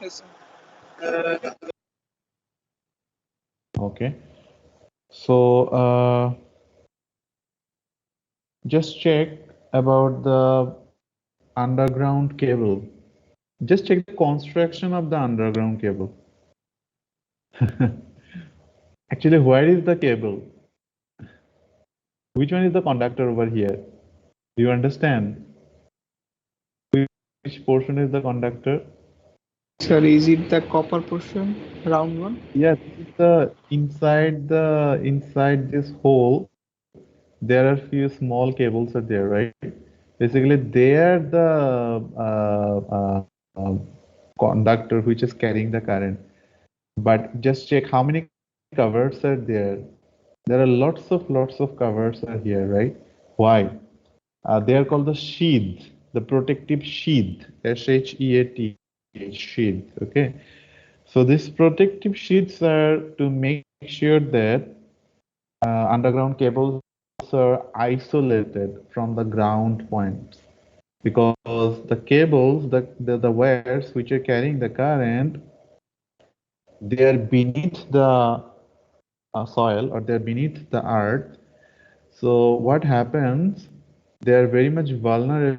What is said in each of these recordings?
Yes, sir. Okay. So just check about the underground cable. Just check the construction of the underground cable. Actually, where is the cable? Which one is the conductor over here? Do you understand? Which portion is the conductor? Sir, is it the copper portion, round one? Yeah, this is the inside this hole. There are few small cables are there, right? Basically, they are the conductor which is carrying the current. But just check how many covers are there. There are lots of covers are here, right? Why? They are called the sheath, the protective sheath, sheath, sheath. Okay. So these protective sheaths are to make sure that underground cables are isolated from the ground points, because the cables, the wires which are carrying the current, they are beneath the soil, or they're beneath the earth. So what happens? They are very much vulnerable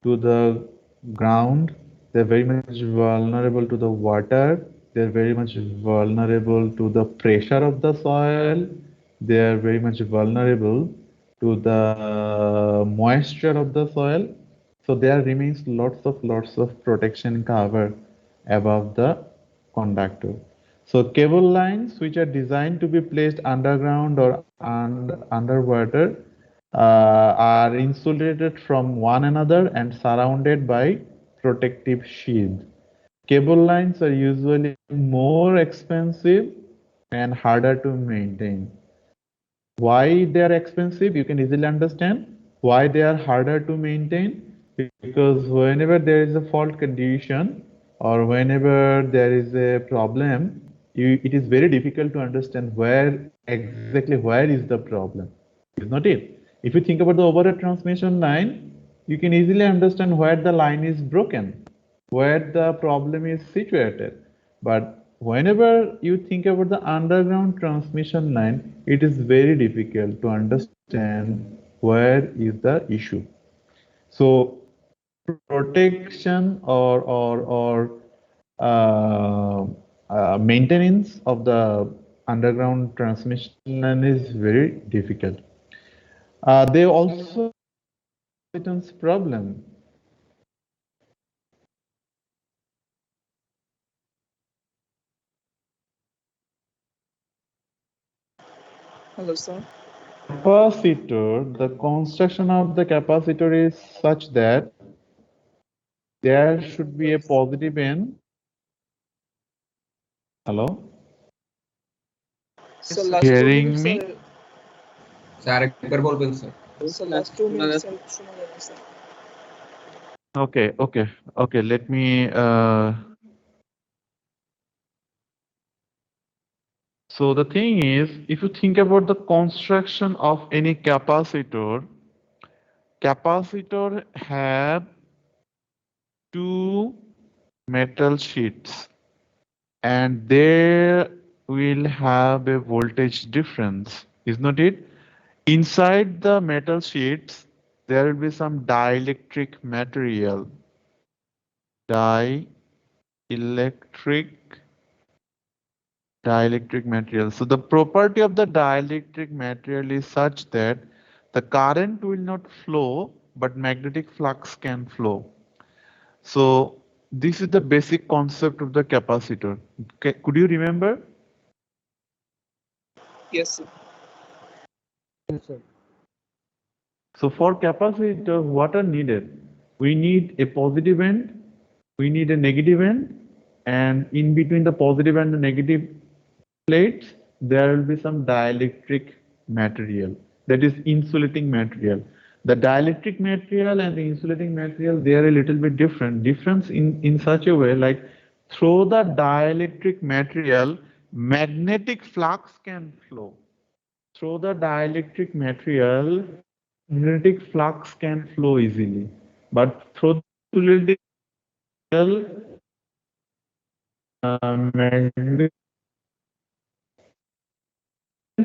to the ground. They're very much vulnerable to the water. They're very much vulnerable to the pressure of the soil. They are very much vulnerable to the moisture of the soil. So there remains lots of protection cover above the conductor. So cable lines which are designed to be placed underground or underwater are insulated from one another and surrounded by protective sheath. Cable lines are usually more expensive and harder to maintain. Why they are expensive? You can easily understand why they are harder to maintain, because whenever there is a fault condition or whenever there is a problem, it is very difficult to understand where exactly where is the problem. Is not it? If you think about the overhead transmission line, you can easily understand where the line is broken, where the problem is situated. But whenever you think about the underground transmission line, it is very difficult to understand where is the issue. So protection or maintenance of the underground transmission line is very difficult. They also capacitance problem. Hello, sir. Capacitor, the construction of the capacitor is such that there should be a positive end. Hello? So Yes, sir. last two Hearing minutes, me? sir. Sir, एक बार बोल sir. So last 2 minutes, sir. सुना जाएगा, sir. Okay. Let me. So the thing is, if you think about the construction of any capacitor have two metal sheets, and they will have a voltage difference, is not it? Inside the metal sheets, there will be some dielectric dielectric material. So the property of the dielectric material is such that the current will not flow, but magnetic flux can flow. So this is the basic concept of the capacitor. Could you remember? Yes, sir. Yes, sir. So for capacitor, what are needed? We need a positive end, we need a negative end, and in between the positive and the negative plates, there will be some dielectric material, that is insulating material. The dielectric material and the insulating material, they are a little bit different. Difference in such a way, like through the dielectric material, magnetic flux can flow. Through the dielectric material, magnetic flux can flow easily. But through the insulating material, magnetic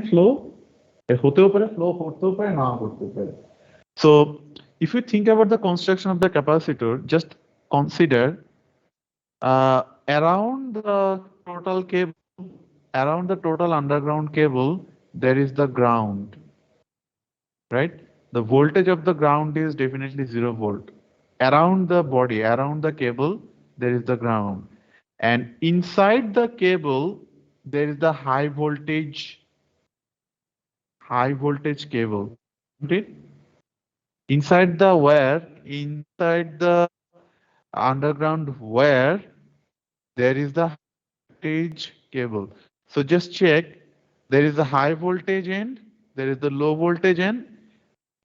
flow হতেও পারে, flow করতেও পারে, নাও করতে পারে। So if you think about the construction of the capacitor, just consider around the total cable, around the total underground cable, there is the ground, right? The voltage of the ground is definitely 0 volt. Around the body, around the cable, there is the ground. And inside the cable, there is the high voltage cable. Right? Inside the wire, inside the underground wire, there is the voltage cable. So just check, there is the high voltage end, there is the low voltage end.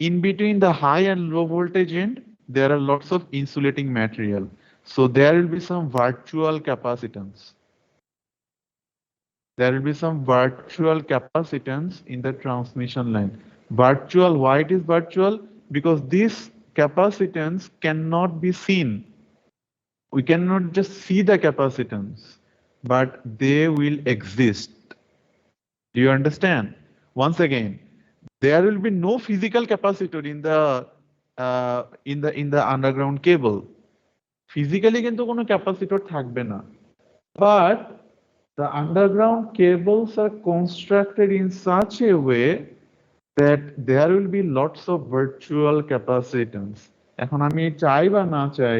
In between the high and low voltage end, there are lots of insulating material. So there will be some virtual capacitance. There will be some virtual capacitance in the transmission line. Virtual, why it is virtual? Because this capacitance cannot be seen. We cannot just see the capacitance, but they will exist. Do you understand? Once again, there will be no physical capacitor in the underground cable. Physically কিন্তু কোনো capacitor থাকবে না. But the underground cables are constructed in such a way that there will be lots of virtual capacitance. এখন আমি চাই বা না চাই,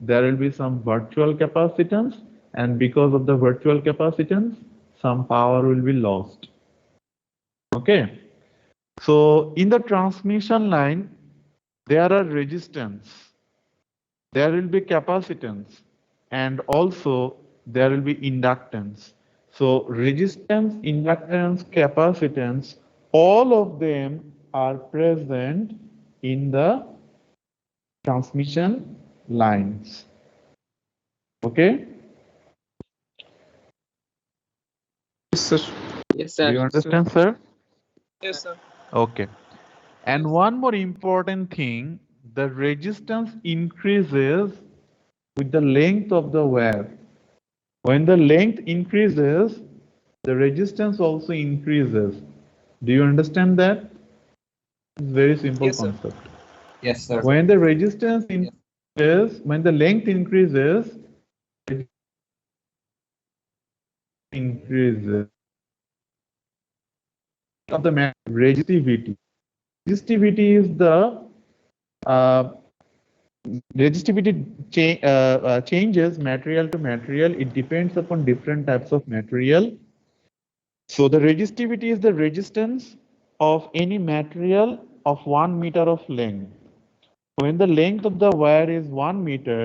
there will be some virtual capacitance, and because of the virtual capacitance, some power will be lost. Okay. So in the transmission line, there are resistance, there will be capacitance, and also there will be inductance. So resistance, inductance, capacitance, all of them are present in the transmission lines. Okay? Yes, sir. Yes, Do sir. you understand, sir? Yes, sir. Okay. And one more important thing, the resistance increases with the length of the wire. When the length increases, the resistance also increases. Do you understand that? It's very simple Yes, sir. concept. Yes, sir. When the resistance increases, when the length increases, of the resistivity. Resistivity is the changes material to material. It depends upon different types of material. So the resistivity is the resistance of any material of 1 meter of length. When the length of the wire is 1 meter,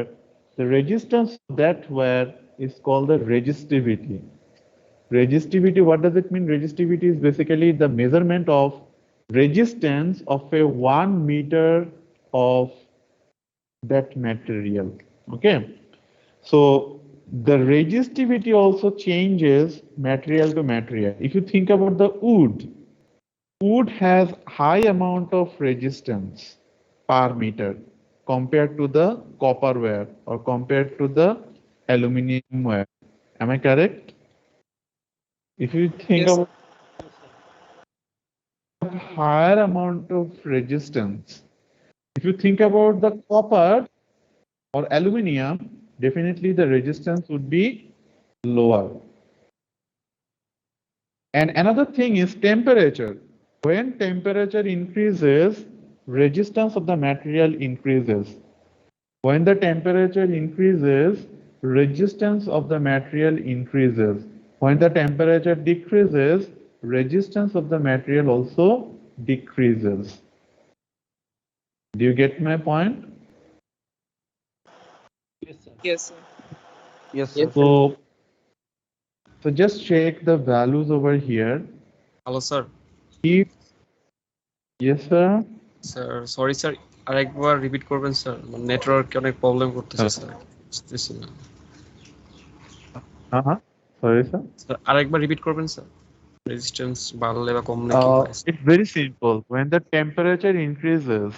the resistance of that wire is called the resistivity. Resistivity, what does it mean? Resistivity is basically the measurement of resistance of a 1 meter of that material. Okay. So the resistivity also changes material to material. If you think about the wood has high amount of resistance per meter compared to the copper wire or compared to the aluminum wire. Am I correct? If you think Yes, about higher amount of resistance, if you think about the copper or aluminum, definitely the resistance would be lower. And another thing is temperature. When temperature increases, resistance of the material increases. When the temperature increases, resistance of the material increases. When the temperature decreases, resistance of the material also decreases. Do you get my point? yes, sir. Yes, sir. So just check the values over here. Hello, sir. If yes, sir. Sir, sorry, sir. আরেকবার repeat করবেন sir, নেটওয়ার্কে অনেক problem করতেছে sir, বুঝতেছি না। Sorry, sir. Sir আরেকবার repeat করবেন sir, resistance বাড়লে বা কমলে কি হয়? It's very simple. When the temperature increases,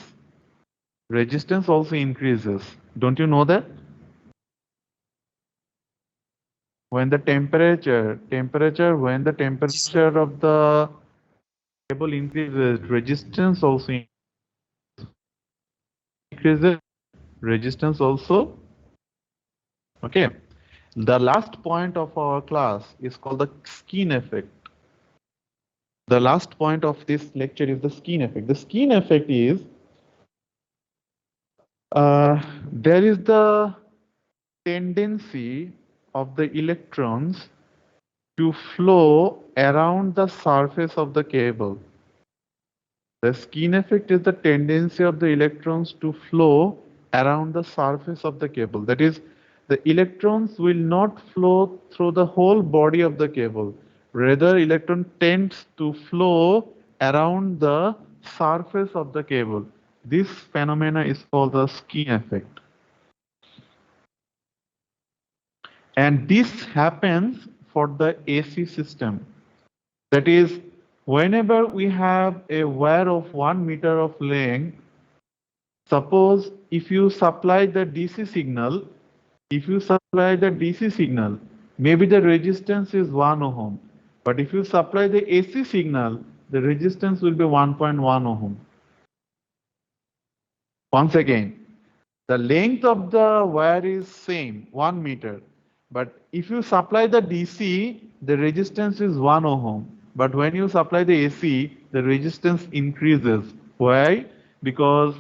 resistance also increases. Don't you know that? when the temperature when the temperature of the cable increases, resistance also increases. Resistance also. Okay. The last point of our class is called the skin effect. The last point of this lecture is the skin effect. The skin effect is there is the tendency of the electrons to flow around the surface of the cable. The skin effect is the tendency of the electrons to flow around the surface of the cable. That is, the electrons will not flow through the whole body of the cable. Rather, electron tends to flow around the surface of the cable. This phenomena is called the skin effect. And this happens for the AC system. That is, whenever we have a wire of 1 meter of length, suppose if you supply the DC signal, maybe the resistance is 1 ohm. But if you supply the AC signal, the resistance will be 1.1 ohm. Once again, the length of the wire is same, 1 meter. But if you supply the DC, the resistance is 1 ohm. But when you supply the AC, the resistance increases. Why? Because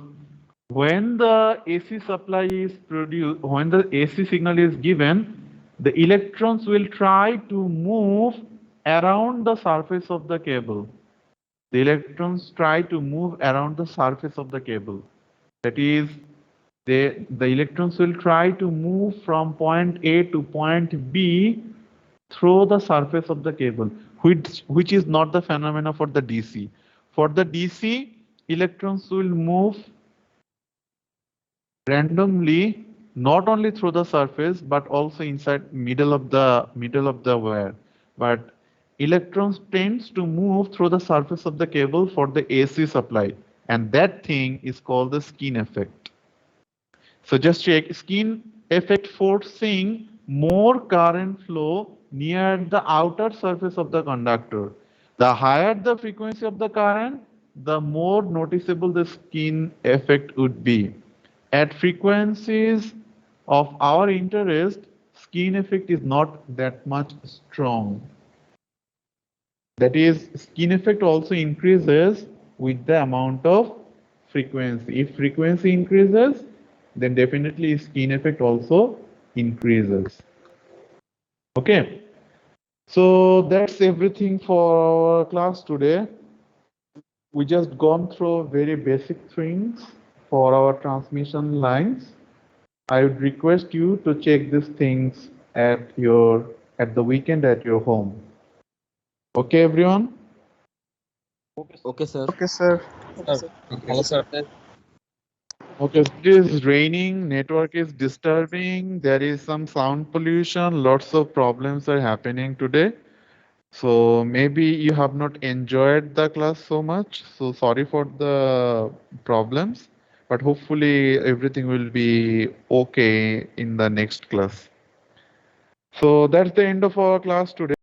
when the AC supply is produced, when the AC signal is given, the electrons will try to move around the surface of the cable. The electrons try to move around the surface of the cable. That is, the electrons will try to move from point A to point B through the surface of the cable, which is not the phenomena for the DC. For the DC, electrons will move randomly, not only through the surface but also inside middle of the wire. But electrons tends to move through the surface of the cable for the AC supply, and that thing is called the skin effect. So just check skin effect forcing more current flow near the outer surface of the conductor. The higher the frequency of the current, the more noticeable the skin effect would be. At frequencies of our interest, skin effect is not that much strong. That is, skin effect also increases with the amount of frequency. If frequency increases, then definitely skin effect also increases. Okay, so that's everything for our class today. We just gone through very basic things for our transmission lines. I would request you to check these things at the weekend at your home. Okay, everyone. Okay, sir. Okay, sir. Hello, sir. Okay, it is raining, network is disturbing, there is some sound pollution, lots of problems are happening today. So maybe you have not enjoyed the class so much. So sorry for the problems, but hopefully everything will be okay in the next class. So that's the end of our class today.